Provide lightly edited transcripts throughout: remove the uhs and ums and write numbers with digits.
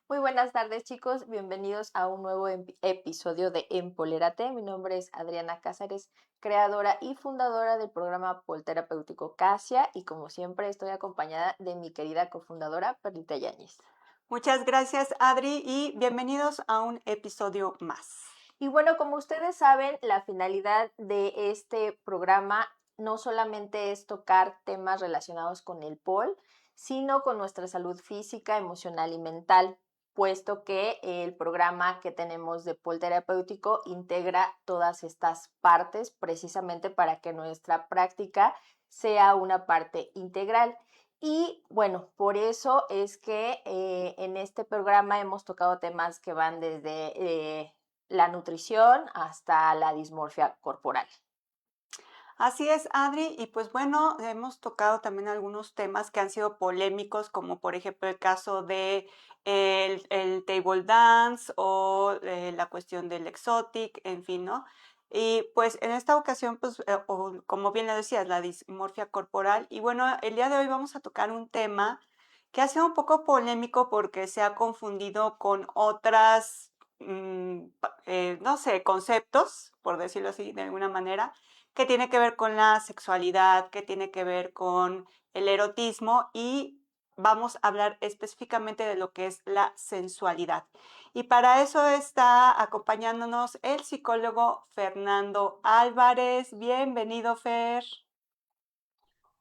Muy buenas tardes, chicos. Bienvenidos a un nuevo episodio de Empolérate. Mi nombre es Adriana Cázares, creadora y fundadora del programa Polterapéutico Casia, y como siempre estoy acompañada de mi querida cofundadora Perlita Yáñez. Muchas gracias, Adri, y bienvenidos a un episodio más. Y bueno, como ustedes saben, la finalidad de este programa no solamente es tocar temas relacionados con el POL, sino con nuestra salud física, emocional y mental, puesto que el programa que tenemos de POL terapéutico integra todas estas partes precisamente para que nuestra práctica sea una parte integral. Y bueno, por eso es que en este programa hemos tocado temas que van desde la nutrición hasta la dismorfia corporal. Así es, Adri, y pues bueno, hemos tocado también algunos temas que han sido polémicos, como por ejemplo el caso de el table dance o la cuestión del exotic, en fin, ¿no? Y pues en esta ocasión, pues como bien le decías, la dismorfia corporal. Y bueno, el día de hoy vamos a tocar un tema que ha sido un poco polémico porque se ha confundido con otras, no sé, conceptos, por decirlo así, de alguna manera, que tiene que ver con la sexualidad, que tiene que ver con el erotismo, y vamos a hablar específicamente de lo que es la sensualidad. Y para eso está acompañándonos el psicólogo Fernando Álvarez. Bienvenido, Fer.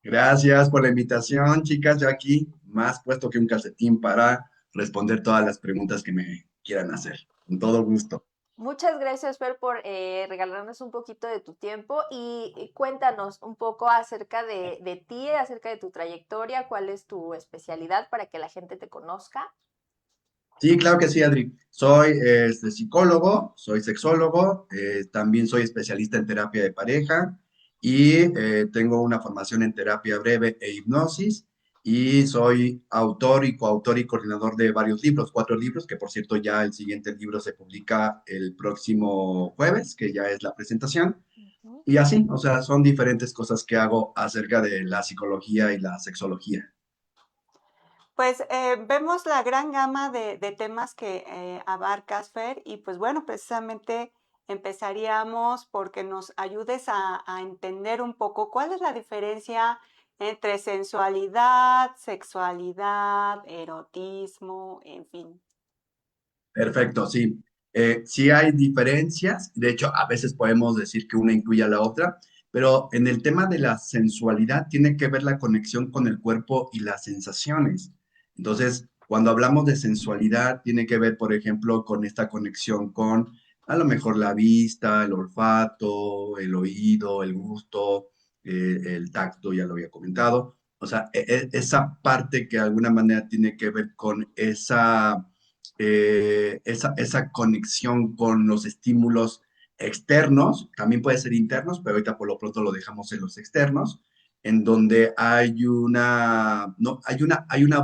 Gracias por la invitación, chicas. Yo aquí más puesto que un calcetín para responder todas las preguntas que me quieran hacer. Con todo gusto. Muchas gracias, Fer, por regalarnos un poquito de tu tiempo y cuéntanos un poco acerca de ti, acerca de tu trayectoria, cuál es tu especialidad para que la gente te conozca. Sí, claro que sí, Adri. Soy psicólogo, soy sexólogo, también soy especialista en terapia de pareja y tengo una formación en terapia breve e hipnosis y soy autor y coautor y coordinador de varios libros, 4 libros, que por cierto ya el siguiente libro se publica el próximo jueves, que ya es la presentación. Uh-huh. Y así, o sea, son diferentes cosas que hago acerca de la psicología y la sexología. Pues vemos la gran gama de temas que abarcas, Fer, y pues bueno, precisamente empezaríamos porque nos ayudes a entender un poco cuál es la diferencia entre sensualidad, sexualidad, erotismo, en fin. Perfecto, sí. Sí hay diferencias, de hecho, a veces podemos decir que una incluye a la otra, pero en el tema de la sensualidad tiene que ver la conexión con el cuerpo y las sensaciones. Entonces, cuando hablamos de sensualidad, tiene que ver, por ejemplo, con esta conexión con a lo mejor la vista, el olfato, el oído, el gusto, el tacto, ya lo había comentado. O sea, esa parte que de alguna manera tiene que ver con esa conexión con los estímulos externos, también puede ser internos, pero ahorita por lo pronto lo dejamos en los externos, en donde hay una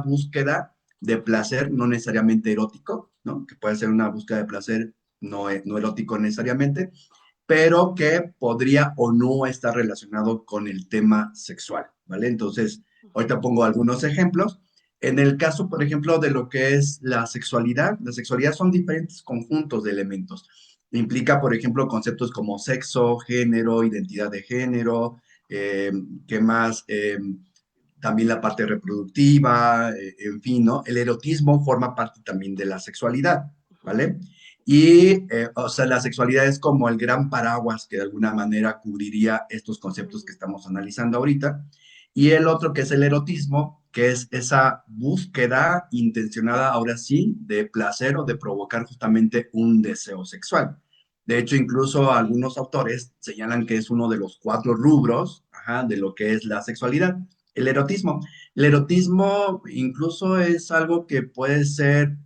búsqueda de placer, no necesariamente erótico, ¿no? Que puede ser una búsqueda de placer no erótico necesariamente, pero que podría o no estar relacionado con el tema sexual, ¿vale? Entonces, ahorita pongo algunos ejemplos. En el caso, por ejemplo, de lo que es la sexualidad son diferentes conjuntos de elementos. Implica, por ejemplo, conceptos como sexo, género, identidad de género, eh, ¿qué más? También la parte reproductiva, en fin, ¿no? El erotismo forma parte también de la sexualidad, ¿vale? Y, o sea, la sexualidad es como el gran paraguas que de alguna manera cubriría estos conceptos que estamos analizando ahorita. Y el otro que es el erotismo, que es esa búsqueda intencionada, ahora sí, de placer o de provocar justamente un deseo sexual. De hecho, incluso algunos autores señalan que es uno de los 4 rubros, ajá, de lo que es la sexualidad, el erotismo. El erotismo incluso es algo que puede ser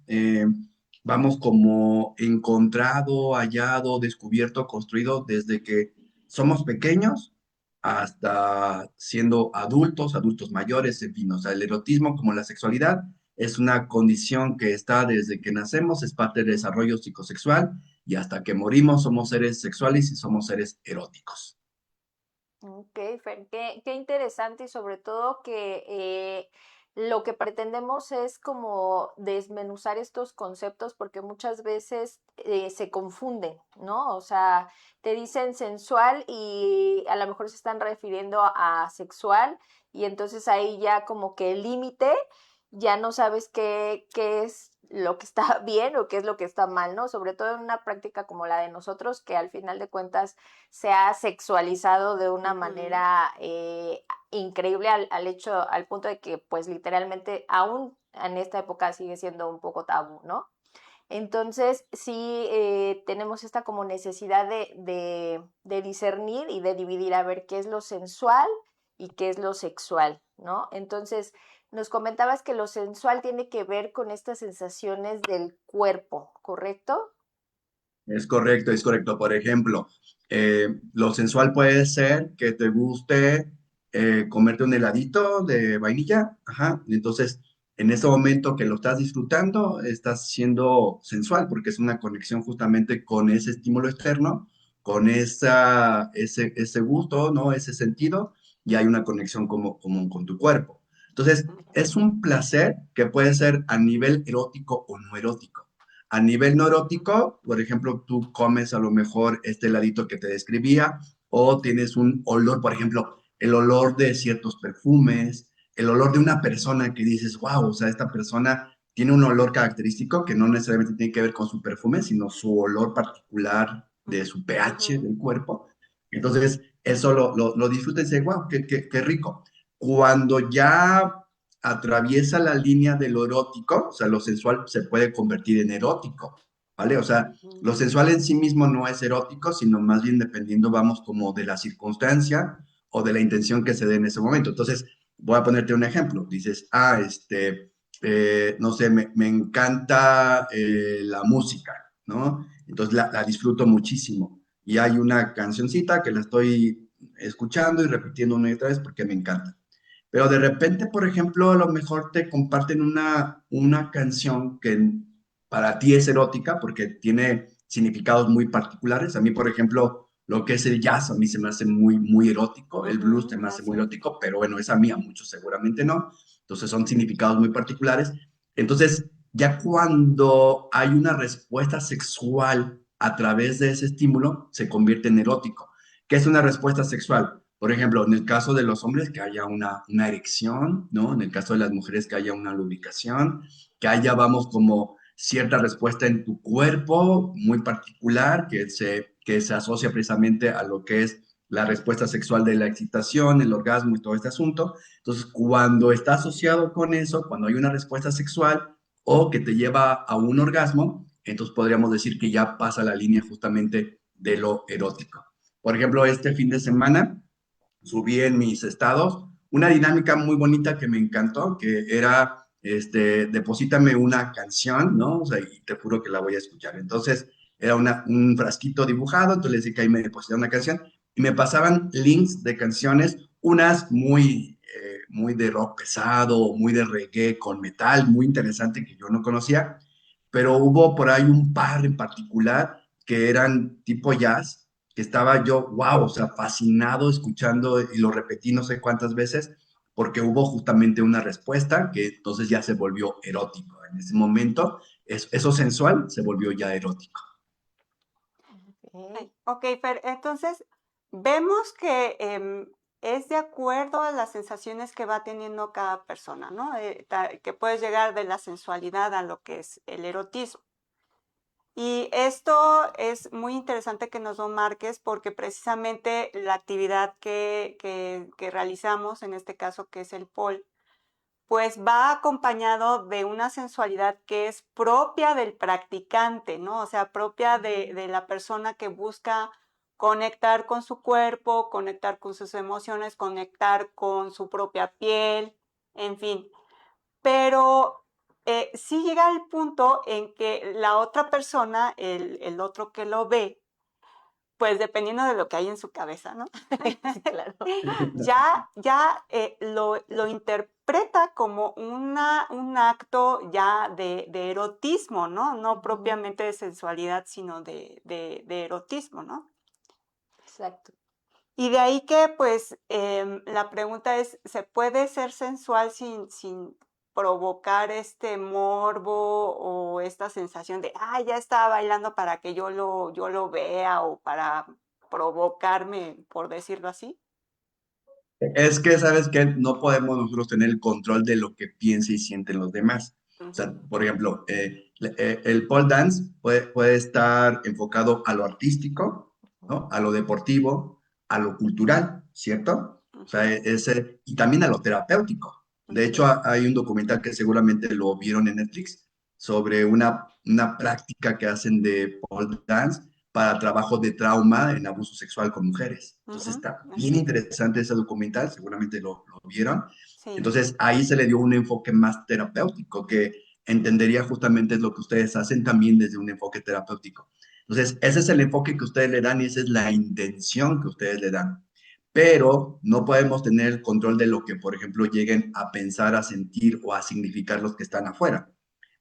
vamos como encontrado, hallado, descubierto, construido desde que somos pequeños hasta siendo adultos, adultos mayores, en fin, o sea, el erotismo como la sexualidad es una condición que está desde que nacemos, es parte del desarrollo psicosexual y hasta que morimos somos seres sexuales y somos seres eróticos. Ok, Fer, qué interesante y sobre todo que lo que pretendemos es como desmenuzar estos conceptos porque muchas veces se confunden, ¿no? O sea, te dicen sensual y a lo mejor se están refiriendo a sexual y entonces ahí ya como que el límite ya no sabes qué es lo que está bien o qué es lo que está mal, ¿no? Sobre todo en una práctica como la de nosotros que al final de cuentas se ha sexualizado de una Ujú. manera increíble al hecho, al punto de que pues literalmente aún en esta época sigue siendo un poco tabú, ¿no? Entonces sí tenemos esta como necesidad de discernir y de dividir a ver qué es lo sensual y qué es lo sexual, ¿no? Entonces nos comentabas que lo sensual tiene que ver con estas sensaciones del cuerpo, ¿correcto? Es correcto, es correcto. Por ejemplo, lo sensual puede ser que te guste comerte un heladito de vainilla, ajá. Entonces, en ese momento que lo estás disfrutando, estás siendo sensual porque es una conexión justamente con ese estímulo externo, con ese gusto, ¿no? Ese sentido, y hay una conexión como con tu cuerpo. Entonces, es un placer que puede ser a nivel erótico o no erótico. A nivel no erótico, por ejemplo, tú comes a lo mejor este heladito que te describía, o tienes un olor, por ejemplo, el olor de ciertos perfumes, el olor de una persona que dices, wow, o sea, esta persona tiene un olor característico que no necesariamente tiene que ver con su perfume, sino su olor particular de su pH Ujú. del cuerpo. Entonces, eso lo disfrutas y dices, wow, qué rico. Cuando ya atraviesa la línea de lo erótico, o sea, lo sensual se puede convertir en erótico, ¿vale? O sea, Ujú. lo sensual en sí mismo no es erótico, sino más bien dependiendo, vamos, como de la circunstancia o de la intención que se dé en ese momento. Entonces, voy a ponerte un ejemplo. Dices, no sé, me encanta la música, ¿no? Entonces la disfruto muchísimo. Y hay una cancioncita que la estoy escuchando y repitiendo una y otra vez porque me encanta. Pero de repente, por ejemplo, a lo mejor te comparten una canción que para ti es erótica porque tiene significados muy particulares. A mí, por ejemplo, lo que es el jazz a mí se me hace muy, muy erótico, el blues se Ujú. me hace muy Así es. erótico, pero bueno, esa mía, muchos seguramente no. Entonces son significados muy particulares. Entonces, ya cuando hay una respuesta sexual a través de ese estímulo, se convierte en erótico. ¿Qué es una respuesta sexual? Por ejemplo, en el caso de los hombres, que haya una erección, ¿no? En el caso de las mujeres, que haya una lubricación, que haya, vamos, como cierta respuesta en tu cuerpo muy particular, que se asocia precisamente a lo que es la respuesta sexual de la excitación, el orgasmo y todo este asunto. Entonces, cuando está asociado con eso, cuando hay una respuesta sexual o que te lleva a un orgasmo, entonces podríamos decir que ya pasa la línea justamente de lo erótico. Por ejemplo, este fin de semana subí en mis estados una dinámica muy bonita que me encantó, que era, deposítame una canción, ¿no? O sea, y te juro que la voy a escuchar. Entonces, era un frasquito dibujado, entonces les dije que ahí me depositaban una canción y me pasaban links de canciones, unas muy de rock pesado, muy de reggae con metal, muy interesante que yo no conocía, pero hubo por ahí un par en particular que eran tipo jazz, que estaba yo, wow, o sea, fascinado escuchando y lo repetí no sé cuántas veces, porque hubo justamente una respuesta que entonces ya se volvió erótico. En ese momento, eso sensual se volvió ya erótico. Ok. Ok, Fer, entonces vemos que es de acuerdo a las sensaciones que va teniendo cada persona, ¿no? Que puedes llegar de la sensualidad a lo que es el erotismo. Y esto es muy interesante que nos lo marques porque precisamente la actividad que realizamos, en este caso que es el pole, pues va acompañado de una sensualidad que es propia del practicante, ¿no? O sea, propia de la persona que busca conectar con su cuerpo, conectar con sus emociones, conectar con su propia piel, en fin. Pero sí llega al punto en que la otra persona, el otro que lo ve, pues dependiendo de lo que hay en su cabeza, ¿no? Sí, claro. Lo interpreta como un acto ya de erotismo, ¿no? No Ujú. propiamente de sensualidad, sino de erotismo, ¿no? Exacto. Y de ahí que, pues, la pregunta es, ¿se puede ser sensual sin provocar este morbo o esta sensación de, ya estaba bailando para que yo lo vea o para provocarme, por decirlo así? Es que, ¿sabes qué? No podemos nosotros tener el control de lo que piensa y sienten los demás. O sea, Ujú, por ejemplo, el pole dance puede estar enfocado a lo artístico, ¿no? A lo deportivo, a lo cultural, ¿cierto? O sea, ujú, y también a lo terapéutico. De ujú, hecho, hay un documental que seguramente lo vieron en Netflix sobre una práctica que hacen de pole dance para trabajo de trauma en abuso sexual con mujeres. Entonces ujú, está bien así es. interesante ese documental, seguramente lo vieron. Sí. Entonces ahí se le dio un enfoque más terapéutico que entendería justamente lo que ustedes hacen también desde un enfoque terapéutico. Entonces, ese es el enfoque que ustedes le dan y esa es la intención que ustedes le dan. Pero no podemos tener el control de lo que, por ejemplo, lleguen a pensar, a sentir o a significar los que están afuera.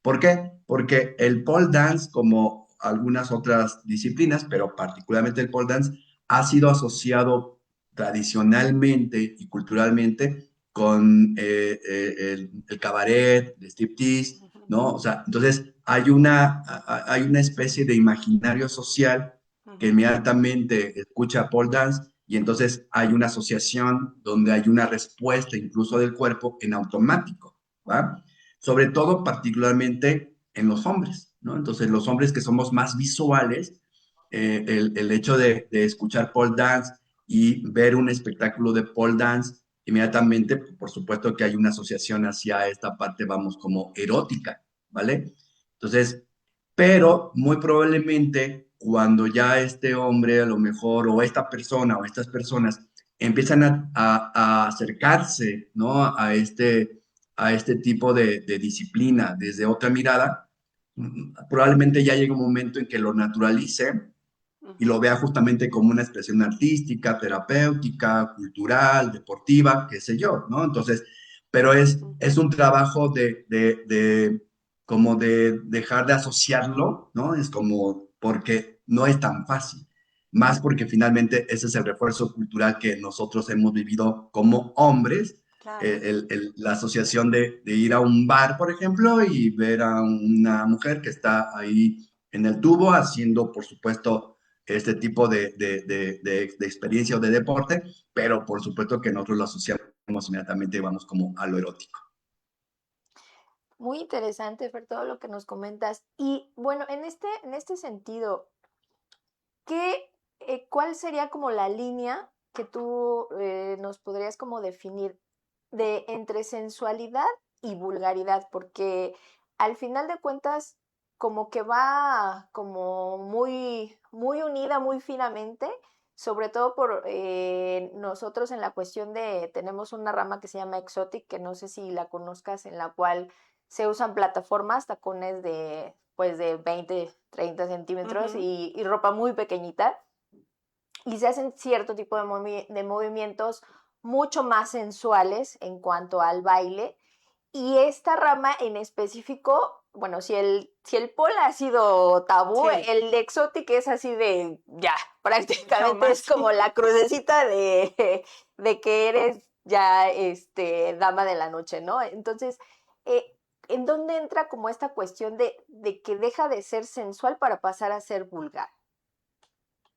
¿Por qué? Porque el pole dance, como algunas otras disciplinas, pero particularmente el pole dance, ha sido asociado tradicionalmente y culturalmente con el cabaret, el striptease, Ujú, ¿no? O sea, entonces hay una especie de imaginario social que ujú, inmediatamente escucha pole dance y entonces hay una asociación donde hay una respuesta incluso del cuerpo en automático, ¿va? Sobre todo particularmente en los hombres, ¿no? Entonces los hombres que somos más visuales, el hecho de escuchar pole dance y ver un espectáculo de pole dance, inmediatamente, por supuesto que hay una asociación hacia esta parte, vamos, como erótica, ¿vale? Entonces, pero muy probablemente cuando ya este hombre a lo mejor, o esta persona, o estas personas, empiezan a acercarse, ¿no? A este tipo de disciplina desde otra mirada, probablemente ya llegue un momento en que lo naturalice y lo ujú, vea justamente como una expresión artística, terapéutica, cultural, deportiva, qué sé yo, ¿no? Entonces, pero es ujú, un trabajo como de dejar de asociarlo, ¿no? Es como porque no es tan fácil, más porque finalmente ese es el refuerzo cultural que nosotros hemos vivido como hombres, claro. la asociación de ir a un bar, por ejemplo, y ver a una mujer que está ahí en el tubo haciendo, por supuesto, este tipo de experiencia o de deporte, pero por supuesto que nosotros lo asociamos inmediatamente, vamos como a lo erótico. Muy interesante, Fer, todo lo que nos comentas. Y bueno, en este sentido, ¿cuál sería como la línea que tú nos podrías como definir de entre sensualidad y vulgaridad? Porque al final de cuentas, como que va como muy unida, muy finamente, sobre todo por nosotros en la cuestión de, tenemos una rama que se llama Exotic, que no sé si la conozcas, en la cual se usan plataformas, tacones de, pues de 20-30 centímetros Ujú, y ropa muy pequeñita y se hacen cierto tipo de movimientos mucho más sensuales en cuanto al baile. Y esta rama en específico, bueno, si el pole ha sido tabú, sí, el de exotic es así de, ya, mucho prácticamente más, es como sí. la crucecita de que eres ya dama de la noche, ¿no? Entonces, ¿en dónde entra como esta cuestión de que deja de ser sensual para pasar a ser vulgar?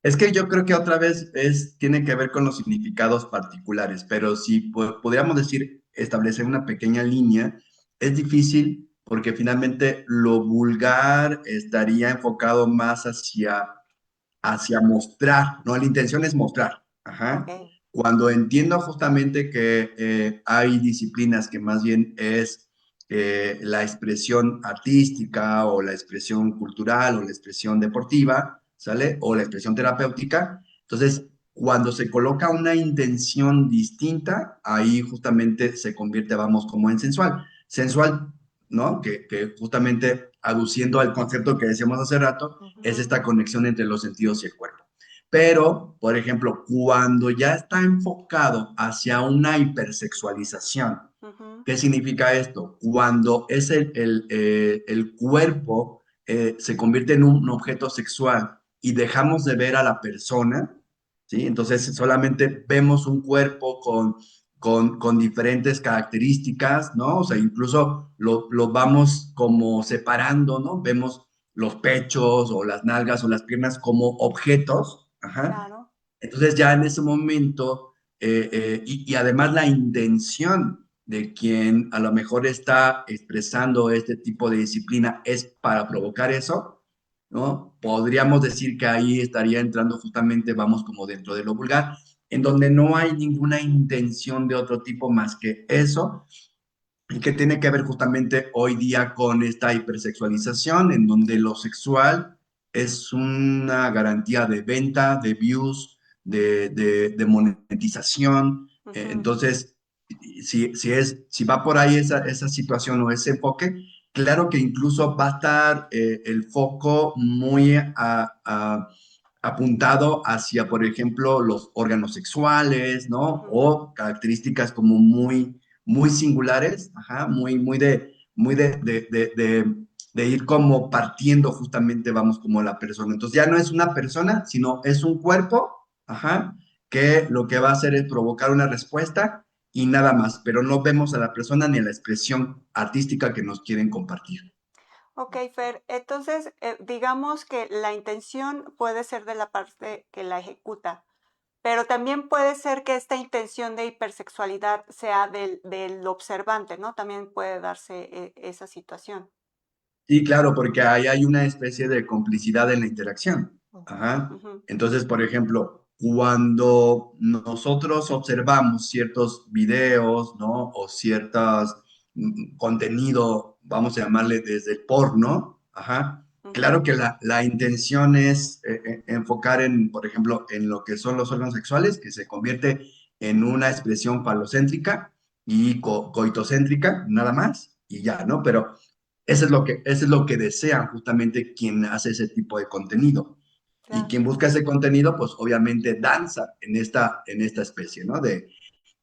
Es que yo creo que otra vez tiene que ver con los significados particulares, pero si podríamos decir, establecer una pequeña línea, es difícil porque finalmente lo vulgar estaría enfocado más hacia mostrar, ¿no? La intención es mostrar. Ajá. Ok. Cuando entiendo justamente que hay disciplinas que más bien es la expresión artística o la expresión cultural o la expresión deportiva, ¿sale? O la expresión terapéutica. Entonces, cuando se coloca una intención distinta, ahí justamente se convierte, vamos, como en sensual. Sensual ¿no? Que justamente aduciendo al concepto que decíamos hace rato, es Ujú, esta conexión entre los sentidos y el cuerpo. Pero, por ejemplo, cuando ya está enfocado hacia una hipersexualización, ujú, ¿qué significa esto? Cuando es el cuerpo se convierte en un objeto sexual y dejamos de ver a la persona, ¿sí? Entonces solamente vemos un cuerpo con diferentes características, ¿no? O sea, incluso lo vamos como separando, ¿no? Vemos los pechos o las nalgas o las piernas como objetos, ajá. claro. Entonces ya en ese momento, y además la intención de quien a lo mejor está expresando este tipo de disciplina es para provocar eso, ¿no? Podríamos decir que ahí estaría entrando justamente, vamos como dentro de lo vulgar, en donde no hay ninguna intención de otro tipo más que eso, y que tiene que ver justamente hoy día con esta hipersexualización, en donde lo sexual es una garantía de venta, de views, de monetización. Ujú, Entonces, si va por ahí esa situación o ese enfoque, claro que incluso va a estar el foco muy apuntado hacia, por ejemplo, los órganos sexuales, ¿no? ujú, O características como muy singulares, ajá, muy de ir como partiendo justamente, vamos, como la persona. Entonces ya no es una persona, sino es un cuerpo, ajá, que lo que va a hacer es provocar una respuesta y nada más, pero no vemos a la persona ni a la expresión artística que nos quieren compartir. Ok, Fer, entonces digamos que la intención puede ser de la parte que la ejecuta, pero también puede ser que esta intención de hipersexualidad sea del observante, ¿no? También puede darse esa situación. Sí, claro, porque ahí hay una especie de complicidad en la interacción. Ujú. Ajá. Ujú, Entonces, por ejemplo, cuando nosotros observamos ciertos videos, ¿no? O ciertos contenido, vamos a llamarle desde el porno, ajá. ujú, Claro que la intención es enfocar en, por ejemplo, en lo que son los órganos sexuales, que se convierte en una expresión falocéntrica y coitocéntrica, nada más, y ya, ¿no? Pero eso es lo que desean justamente quien hace ese tipo de contenido. Y claro. quien busca ese contenido, pues obviamente danza en esta especie, ¿no?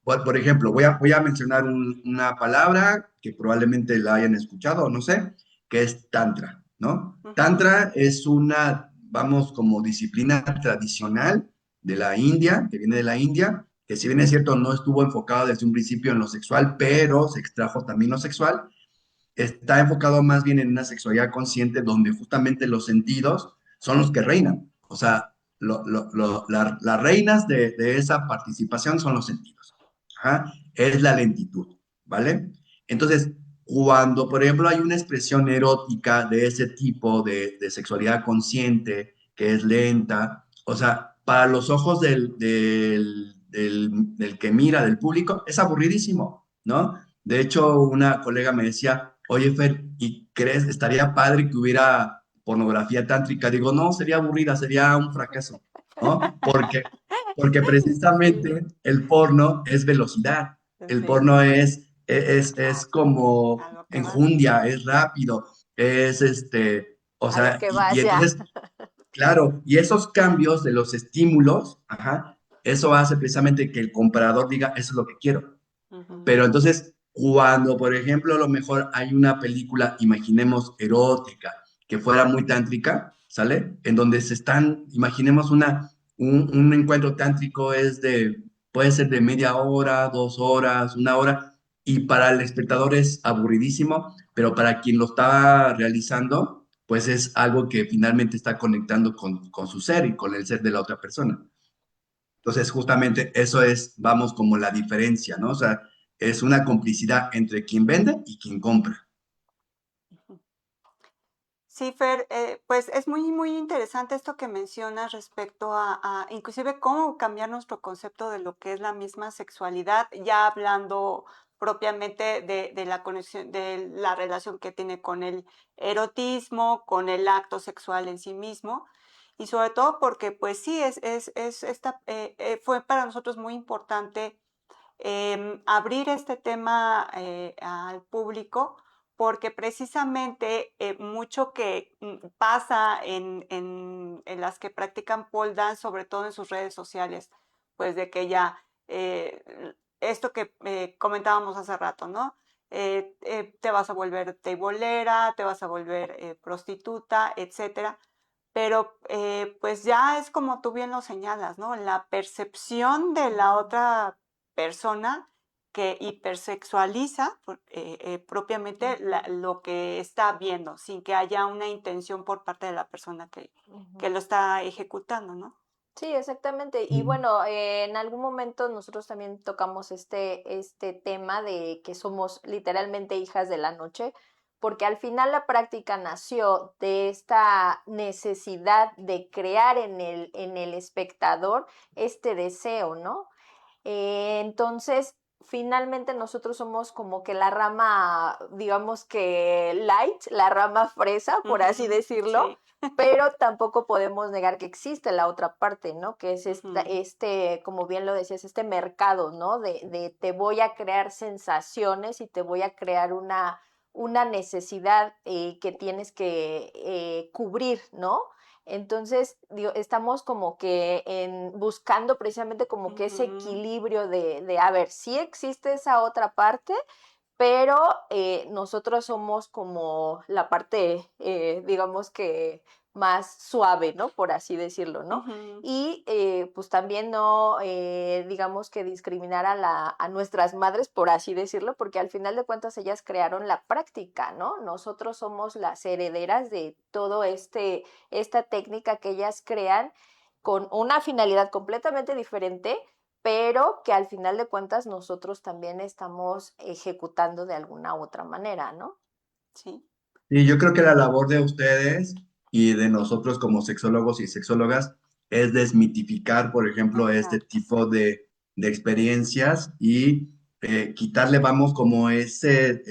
Por ejemplo, voy a mencionar una palabra que probablemente la hayan escuchado, o no sé, que es tantra, ¿no? Ujú, Tantra es una, vamos, como disciplina tradicional de la India, que viene de la India, que si bien es cierto, no estuvo enfocado desde un principio en lo sexual, pero se extrajo también lo sexual, está enfocado más bien en una sexualidad consciente donde justamente los sentidos son los que reinan. O sea, las reinas de esa participación son los sentidos. Ajá. Es la lentitud, ¿vale? Entonces, cuando, por ejemplo, hay una expresión erótica de ese tipo de sexualidad consciente, que es lenta, o sea, para los ojos del que mira, del público, es aburridísimo, ¿no? De hecho, una colega me decía, oye, Fer, ¿y crees, estaría padre que hubiera pornografía tántrica? Digo, no, sería aburrida, sería un fracaso, ¿no? Porque sí, precisamente el porno es velocidad, el sí, porno es como a lo que vas. enjundia, es rápido, o A lo sea, que y vas ya. entonces, claro, y esos cambios de los estímulos, ajá, eso hace precisamente que el comprador diga, eso es lo que quiero. Ujú, Pero entonces, cuando, por ejemplo, a lo mejor hay una película, imaginemos, erótica, que fuera muy tántrica, ¿sale? En donde imaginemos un encuentro tántrico puede ser de media hora, 2 horas, una hora, y para el espectador es aburridísimo, pero para quien lo está realizando, pues es algo que finalmente está conectando con su ser y con el ser de la otra persona. Entonces, justamente eso es, vamos, como la diferencia, ¿no? O sea, es una complicidad entre quien vende y quien compra. ujú. Sí, Fer, pues es muy, muy interesante esto que mencionas respecto a inclusive cómo cambiar nuestro concepto de lo que es la misma sexualidad, ya hablando propiamente de la conexión, de la relación que tiene con el erotismo, con el acto sexual en sí mismo, y sobre todo porque pues sí, fue para nosotros muy importante abrir este tema al público porque precisamente mucho que pasa en las que practican pole dance, sobre todo en sus redes sociales, pues de que ya esto que comentábamos hace rato, ¿no? Te vas a volver teibolera, te vas a volver prostituta, etcétera. Pero pues ya es como tú bien lo señalas, ¿no? La percepción de la otra persona que hipersexualiza propiamente lo que está viendo, sin que haya una intención por parte de la persona que lo está ejecutando, ¿no? Sí, exactamente. Y bueno, en algún momento nosotros también tocamos este tema de que somos literalmente hijas de la noche, porque al final la práctica nació de esta necesidad de crear en el espectador este deseo, ¿no? Entonces, finalmente nosotros somos como que la rama, digamos que light, la rama fresa, por así decirlo, Sí. pero tampoco podemos negar que existe la otra parte, ¿no? Que es Ujú. como bien lo decías, este mercado, ¿no? De te voy a crear sensaciones y te voy a crear una necesidad que tienes que cubrir, ¿no? Entonces, digo, estamos como que buscando precisamente como que ese Ujú. equilibrio de, a ver, sí existe esa otra parte, pero nosotros somos como la parte, digamos que más suave, ¿no? Por así decirlo, ¿no? Ujú. Y pues también no, digamos que discriminar a nuestras madres, por así decirlo, porque al final de cuentas ellas crearon la práctica, ¿no? Nosotros somos las herederas de todo esta técnica que ellas crean con una finalidad completamente diferente, pero que al final de cuentas nosotros también estamos ejecutando de alguna u otra manera, ¿no? Sí. Y yo creo que la labor de ustedes y de nosotros como sexólogos y sexólogas es desmitificar, por ejemplo, este Exacto. tipo de experiencias y quitarle, vamos, como ese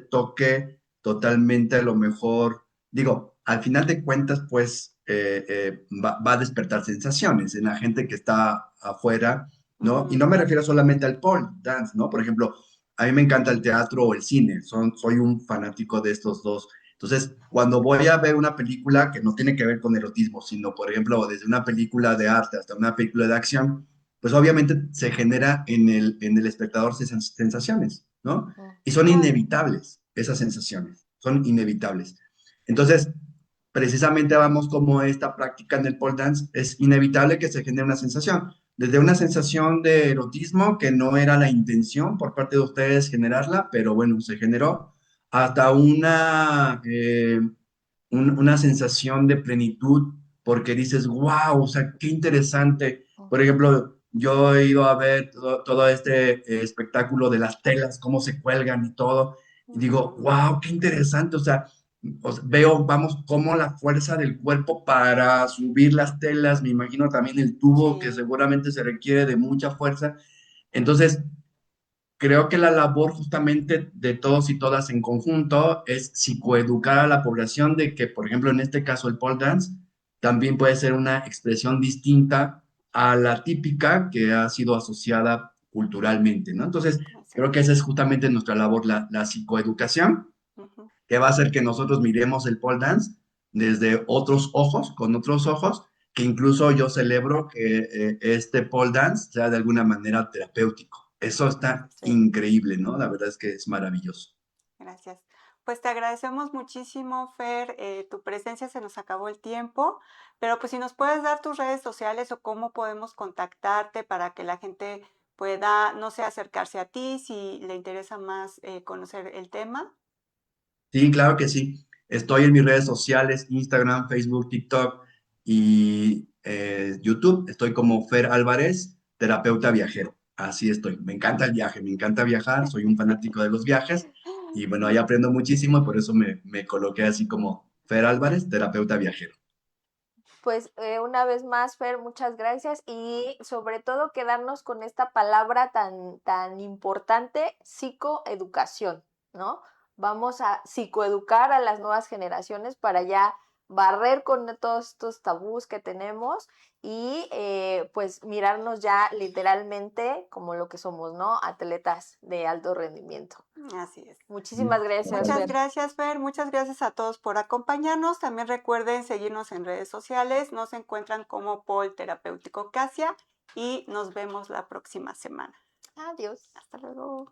toque totalmente a lo mejor, digo, al final de cuentas, pues va a despertar sensaciones en la gente que está afuera, ¿no? Y no Ujú. me refiero solamente al pole dance, ¿no? Por ejemplo, a mí me encanta el teatro o el cine, soy un fanático de estos dos. Entonces, cuando voy a ver una película que no tiene que ver con erotismo, sino, por ejemplo, desde una película de arte hasta una película de acción, pues obviamente se genera en el espectador sensaciones, ¿no? Y son Claro. inevitables esas sensaciones, son inevitables. Entonces, precisamente vamos como esta práctica en el pole dance, es inevitable que se genere una sensación, desde una sensación de erotismo que no era la intención por parte de ustedes generarla, pero bueno, se generó, hasta una sensación de plenitud, porque dices, wow, o sea, qué interesante. Por ejemplo, yo he ido a ver todo este espectáculo de las telas, cómo se cuelgan y todo, y digo, Ujú. wow, qué interesante, o sea, veo, vamos, cómo la fuerza del cuerpo para subir las telas, me imagino también el tubo que Sí. seguramente se requiere de mucha fuerza. Entonces, creo que la labor justamente de todos y todas en conjunto es psicoeducar a la población de que, por ejemplo, en este caso el pole dance también puede ser una expresión distinta a la típica que ha sido asociada culturalmente, ¿no? Entonces, Así creo que es. esa es justamente nuestra labor, la psicoeducación, Ujú. que va a hacer que nosotros miremos el pole dance desde otros ojos, con otros ojos, que incluso yo celebro que este pole dance sea de alguna manera terapéutico. Eso está Sí. increíble, ¿no? La verdad es que es maravilloso. Gracias. Pues te agradecemos muchísimo, Fer, tu presencia, se nos acabó el tiempo, pero pues si nos puedes dar tus redes sociales o cómo podemos contactarte para que la gente pueda, no sé, acercarse a ti si le interesa más conocer el tema. Sí, claro que sí. Estoy en mis redes sociales, Instagram, Facebook, TikTok y YouTube. Estoy como Fer Álvarez, terapeuta viajero. Así estoy. Me encanta el viaje, me encanta viajar, soy un fanático de los viajes y bueno, ahí Sí. aprendo muchísimo y por eso me coloqué así como Fer Álvarez, terapeuta viajero. Pues una vez más, Fer, muchas gracias y sobre todo quedarnos con esta palabra tan importante, psicoeducación, ¿no? Vamos a psicoeducar a las nuevas generaciones para ya barrer con todos estos tabús que tenemos y pues mirarnos ya literalmente como lo que somos, ¿no? Atletas de alto rendimiento. Así es. Muchísimas gracias, Muchas Fer. gracias, Fer. Muchas gracias a todos por acompañarnos. También recuerden seguirnos en redes sociales. Nos encuentran como Pol Terapéutico Casia y nos vemos la próxima semana. Adiós. Hasta luego.